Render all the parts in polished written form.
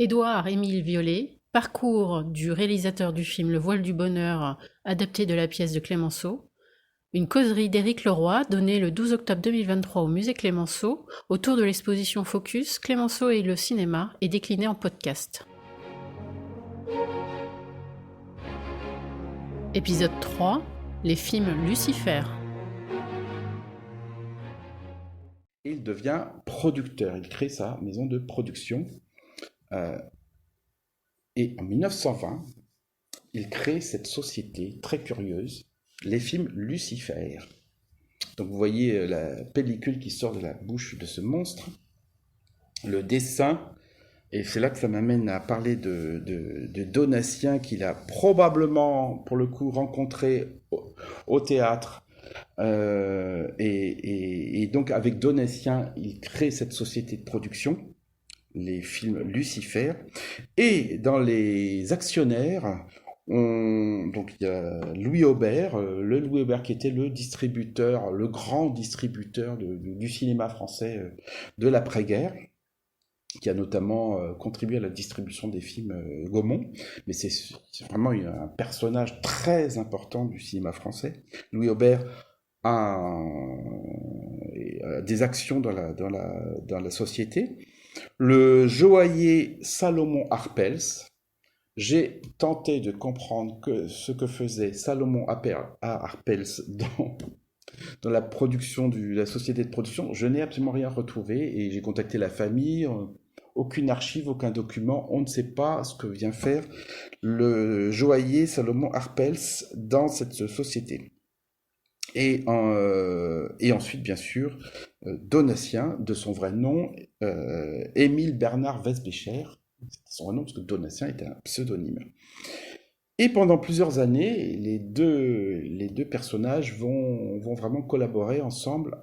Édouard-Émile Violet, parcours du réalisateur du film Le Voile du bonheur, adapté de la pièce de Clémenceau. Une causerie d'Éric Leroy donnée le 12 octobre 2023 au musée Clémenceau autour de l'exposition Focus Clémenceau et le cinéma est déclinée en podcast. Épisode 3, les films Lucifer. Il devient producteur, il crée sa maison de production. Et en 1920, il crée cette société très curieuse, les films Lucifer. Donc vous voyez la pellicule qui sort de la bouche de ce monstre, le dessin, et c'est là que ça m'amène à parler de Donatien qu'il a probablement, pour le coup, rencontré au théâtre. Et donc avec Donatien, il crée cette société de production, les films Lucifer, et dans les actionnaires, donc il y a Louis Aubert, le Louis Aubert qui était le distributeur, le grand distributeur du cinéma français de l'après-guerre, qui a notamment contribué à la distribution des films Gaumont, mais c'est vraiment un personnage très important du cinéma français. Louis Aubert a des actions dans la société. Le joaillier Salomon Harpels, j'ai tenté de comprendre ce que faisait Salomon Harpels dans la production la société de production. Je n'ai absolument rien retrouvé et j'ai contacté la famille. Aucune archive, aucun document. On ne sait pas ce que vient faire le joaillier Salomon Harpels dans cette société. Et ensuite, bien sûr, Donatien, de son vrai nom, Émile Bernard Wesbecher. C'était son vrai nom parce que Donatien était un pseudonyme. Et pendant plusieurs années, les deux personnages vont vraiment collaborer ensemble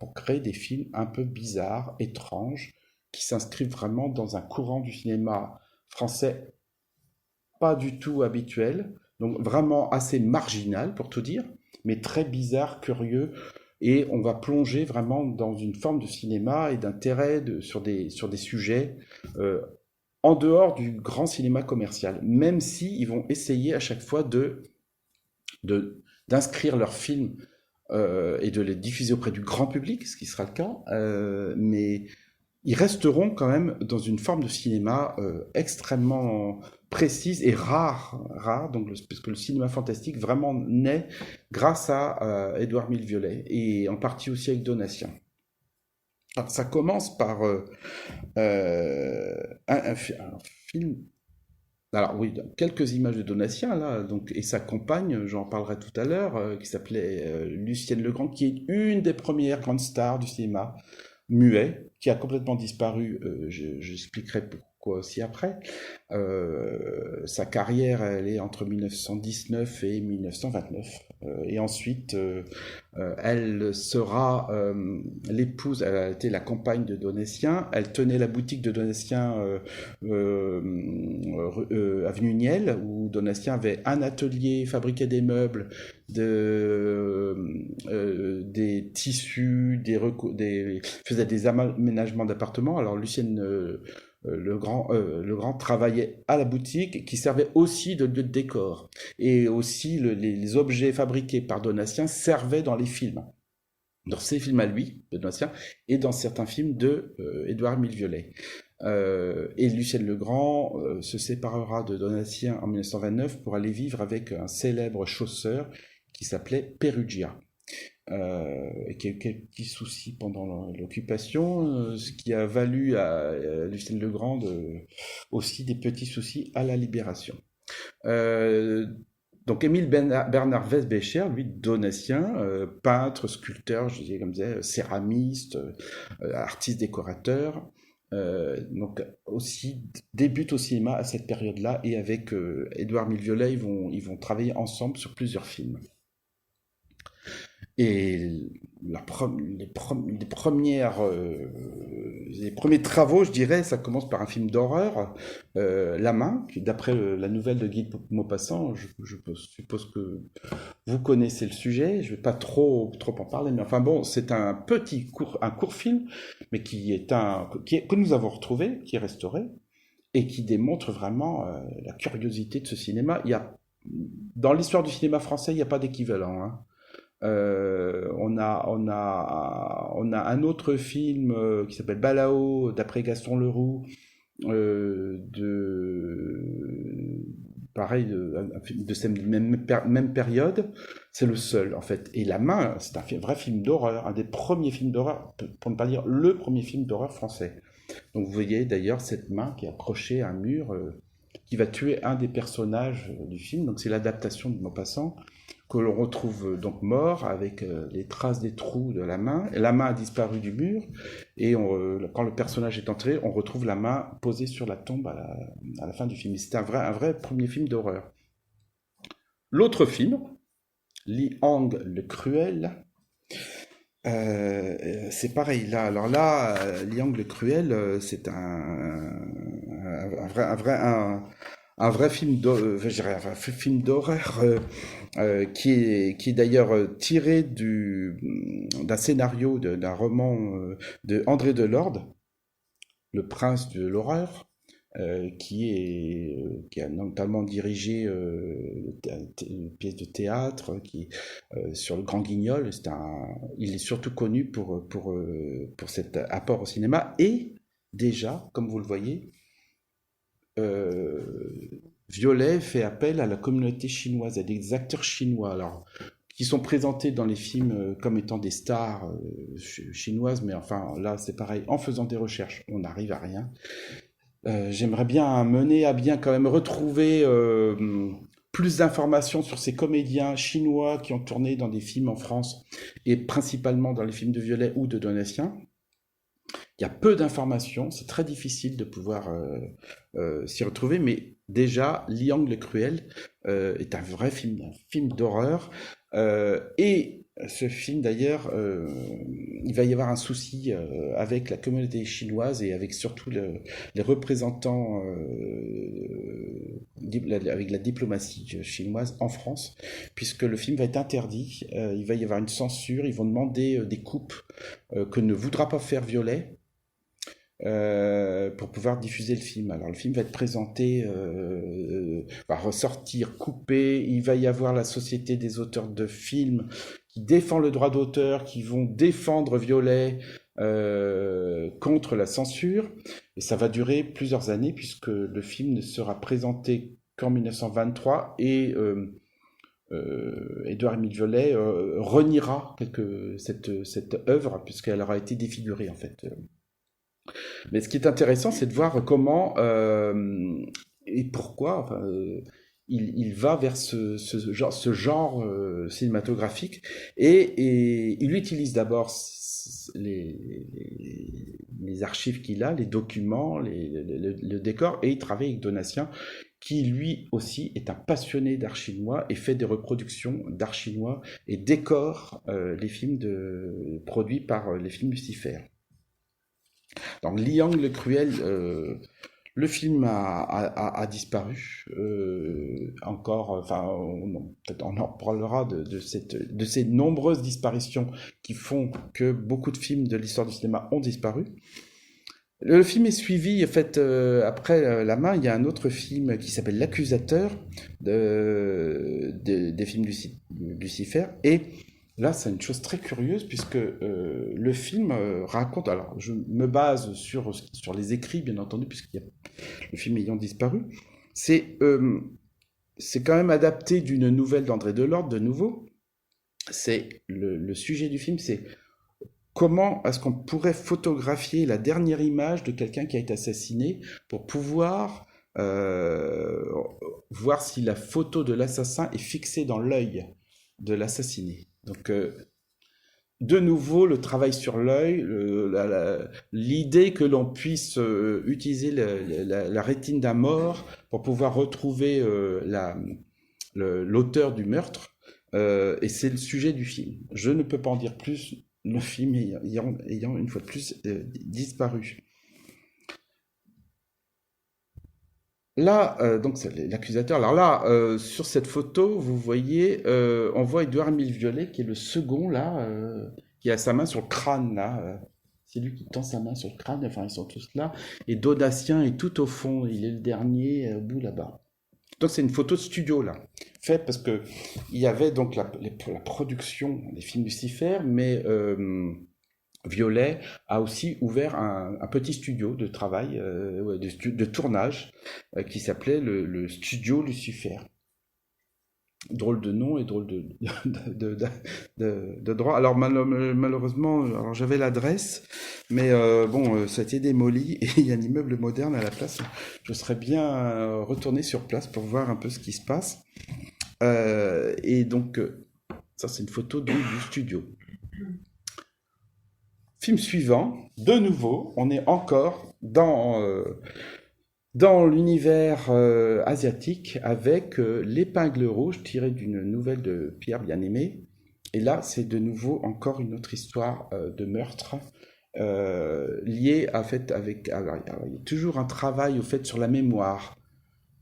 pour créer des films un peu bizarres, étranges, qui s'inscrivent vraiment dans un courant du cinéma français pas du tout habituel, donc vraiment assez marginal pour tout dire, mais très bizarre, curieux, et on va plonger vraiment dans une forme de cinéma et d'intérêt sur des sujets en dehors du grand cinéma commercial, même si ils vont essayer à chaque fois d'inscrire leurs films et de les diffuser auprès du grand public, ce qui sera le cas, mais ils resteront quand même dans une forme de cinéma extrêmement précise et rare, donc parce que le cinéma fantastique vraiment naît grâce à Édouard-Émile Violet et en partie aussi avec Donatien. Alors, ça commence par un film. Alors oui, quelques images de Donatien là, donc et sa compagne, j'en parlerai tout à l'heure, qui s'appelait Lucienne Legrand, qui est une des premières grandes stars du cinéma muet, qui a complètement disparu, j'expliquerai pourquoi aussi après. Sa carrière, elle est entre 1919 et 1929. Et ensuite, elle sera l'épouse, elle a été la compagne de Donatien, elle tenait la boutique de Donatien avenue Niel, où Donatien avait un atelier, fabriquait des meubles, des tissus, faisait des aménagements d'appartements. Alors Lucienne le grand travaillait à la boutique qui servait aussi de lieu de décor. Et aussi les objets fabriqués par Donatien servaient dans les films. Dans ses films à lui, de Donatien, et dans certains films de Édouard-Émile Violet. Et Lucienne Legrand se séparera de Donatien en 1929 pour aller vivre avec un célèbre chausseur qui s'appelait Perugia. Qui a eu quelques petits soucis pendant l'occupation, ce qui a valu à Lucienne Legrand aussi des petits soucis à la Libération. Donc Émile Bernard Wesbecher, lui, Donatien, peintre, sculpteur, je disais comme ça, céramiste, artiste décorateur, donc aussi débute au cinéma à cette période-là, et avec Édouard-Émile Violet, ils vont travailler ensemble sur plusieurs films. Et les premiers travaux, je dirais, ça commence par un film d'horreur, La Main, qui, d'après la nouvelle de Guy de Maupassant, je suppose que vous connaissez le sujet, je ne vais pas trop en parler, mais enfin bon, c'est un court film, mais que nous avons retrouvé, qui est restauré, et qui démontre vraiment la curiosité de ce cinéma. Dans l'histoire du cinéma français, il n'y a pas d'équivalent, hein. On a un autre film qui s'appelle Balao, d'après Gaston Leroux, pareil, un film de cette même période. C'est le seul, en fait. Et La Main, c'est un vrai film d'horreur, un des premiers films d'horreur, pour ne pas dire le premier film d'horreur français. Donc vous voyez d'ailleurs cette main qui est accrochée à un mur, qui va tuer un des personnages du film. Donc c'est l'adaptation de Maupassant, que l'on retrouve donc mort avec les traces des trous de la main. Et la main a disparu du mur, et quand le personnage est entré, on retrouve la main posée sur la tombe à la fin du film. C'est un vrai premier film d'horreur. L'autre film, Li Hang le Cruel, c'est pareil là. Alors là, Liang le Cruel, c'est un vrai film film d'horreur qui est d'ailleurs tiré d'un scénario d'un roman de André Delorde, Le Prince de l'horreur. Qui a notamment dirigé une pièce de théâtre sur le Grand Guignol. Il est surtout connu pour cet apport au cinéma. Et déjà, comme vous le voyez, Violet fait appel à la communauté chinoise, à des acteurs chinois, alors, qui sont présentés dans les films comme étant des stars chinoises, mais enfin là c'est pareil, en faisant des recherches, on n'arrive à rien. J'aimerais bien mener à bien quand même retrouver plus d'informations sur ces comédiens chinois qui ont tourné dans des films en France, et principalement dans les films de Violet ou de Donatien. Il y a peu d'informations, c'est très difficile de pouvoir s'y retrouver, mais déjà, Liang le Cruel est un vrai film, d'horreur. Et ce film, d'ailleurs, il va y avoir un souci avec la communauté chinoise et avec surtout les représentants avec la diplomatie chinoise en France, puisque le film va être interdit. Il va y avoir une censure, ils vont demander des coupes que ne voudra pas faire Violet, pour pouvoir diffuser le film. Alors le film va être présenté, va ressortir coupé, il va y avoir la Société des auteurs de films qui défend le droit d'auteur, qui vont défendre Violet contre la censure, et ça va durer plusieurs années puisque le film ne sera présenté qu'en 1923, et Édouard-Émile Violet reniera cette œuvre puisqu'elle aura été défigurée en fait. Mais ce qui est intéressant, c'est de voir comment et pourquoi il va vers ce genre cinématographique, et il utilise d'abord les archives qu'il a, les documents, le décor, et il travaille avec Donatien, qui lui aussi est un passionné d'art chinois et fait des reproductions d'art chinois et décore les films produits par les films Lucifer. Donc Liang le Cruel, le film a disparu. Encore, enfin, peut-être on en parlera de ces nombreuses disparitions qui font que beaucoup de films de l'histoire du cinéma ont disparu. Le film est suivi, en fait, après La Main, il y a un autre film qui s'appelle L'Accusateur, des films Lucifer, et là, c'est une chose très curieuse, puisque le film raconte... Alors, je me base sur les écrits, bien entendu, puisqu'il y a le film ayant disparu. C'est quand même adapté d'une nouvelle d'André Delorde, de nouveau. C'est le sujet du film, c'est comment est-ce qu'on pourrait photographier la dernière image de quelqu'un qui a été assassiné pour pouvoir voir si la photo de l'assassin est fixée dans l'œil de l'assassiné. Donc, de nouveau, le travail sur l'œil, l'idée que l'on puisse utiliser la rétine d'un mort pour pouvoir retrouver l'auteur du meurtre, et c'est le sujet du film. Je ne peux pas en dire plus, le film ayant une fois de plus disparu. Là, donc c'est l'accusateur. Alors là, sur cette photo, vous voyez, on voit Édouard-Émile Violet, qui est le second là, qui a sa main sur le crâne là, C'est lui qui tend sa main sur le crâne, enfin ils sont tous là. Et Donatien est tout au fond, il est le dernier au bout là-bas. Donc c'est une photo de studio là, faite parce que il y avait donc la production des films Lucifer, mais Violet a aussi ouvert un petit studio de travail, de tournage, qui s'appelait le studio Lucifer. Drôle de nom et drôle de droit. Alors malheureusement, alors j'avais l'adresse, mais ça a été démoli et il y a un immeuble moderne à la place. Je serais bien retourné sur place pour voir un peu ce qui se passe. Et donc, ça c'est une photo donc, du studio. Film suivant, de nouveau, on est encore dans l'univers asiatique avec l'épingle rouge tirée d'une nouvelle de Pierre Bien-Aimé. Et là, c'est de nouveau encore une autre histoire de meurtre liée à fait avec. Alors, il y a toujours un travail au fait sur la mémoire,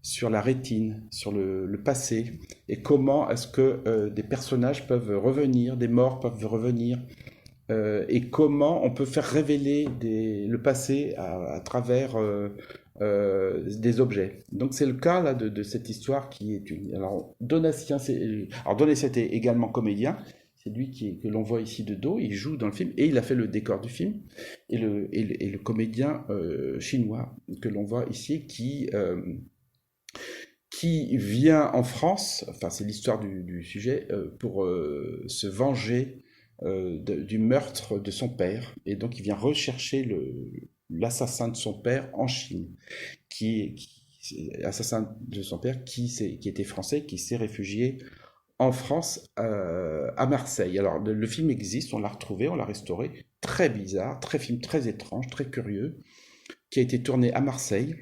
sur la rétine, sur le passé, et comment est-ce que des personnages peuvent revenir, des morts peuvent revenir. Et comment on peut faire révéler le passé à travers des objets. Donc c'est le cas là de cette histoire qui est une. Alors Donatien était également comédien. C'est lui que l'on voit ici de dos. Il joue dans le film et il a fait le décor du film. Et le comédien chinois que l'on voit ici qui vient en France. Enfin c'est l'histoire du sujet pour se venger du meurtre de son père, et donc il vient rechercher l'assassin de son père en Chine, assassin de son père qui était français, qui s'est réfugié en France, à Marseille. Alors le film existe, on l'a retrouvé, on l'a restauré, très bizarre, film très étrange, très curieux, qui a été tourné à Marseille,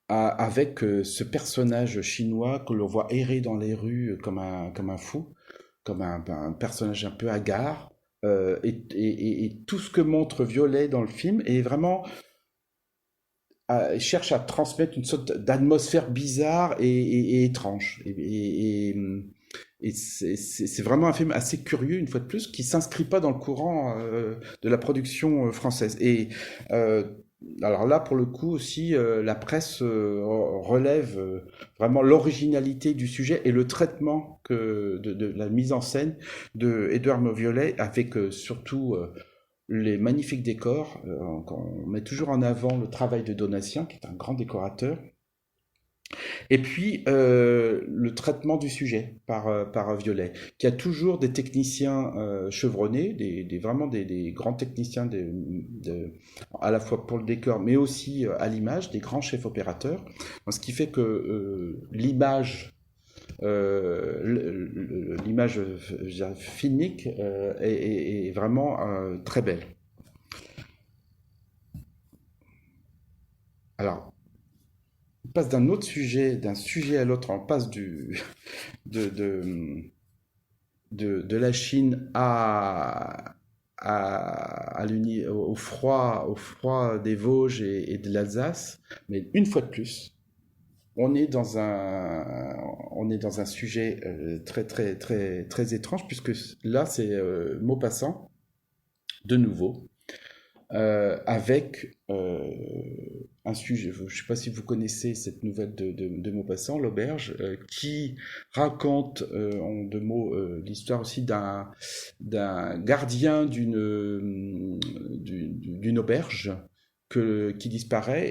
avec ce personnage chinois que l'on voit errer dans les rues comme un fou, comme un personnage un peu hagard, et tout ce que montre Violet dans le film est vraiment cherche à transmettre une sorte d'atmosphère bizarre et étrange. Et c'est vraiment un film assez curieux, une fois de plus, qui s'inscrit pas dans le courant de la production française. Et alors là, pour le coup aussi, la presse relève vraiment l'originalité du sujet et le traitement de la mise en scène de Édouard Violet, avec surtout les magnifiques décors. On met toujours en avant le travail de Donatien, qui est un grand décorateur. Et puis le traitement du sujet par Violet, qui a toujours des techniciens chevronnés, vraiment des grands techniciens à la fois pour le décor, mais aussi à l'image, des grands chefs opérateurs. Ce qui fait que l'image filmique est vraiment très belle. Alors, on passe d'un sujet à l'autre, on passe de la Chine au froid des Vosges et de l'Alsace, mais une fois de plus, on est dans un sujet très très très très étrange, puisque là c'est Maupassant de nouveau, avec un sujet. Je ne sais pas si vous connaissez cette nouvelle de Maupassant, L'Auberge, qui raconte en deux mots l'histoire aussi d'un gardien d'une auberge qui disparaît.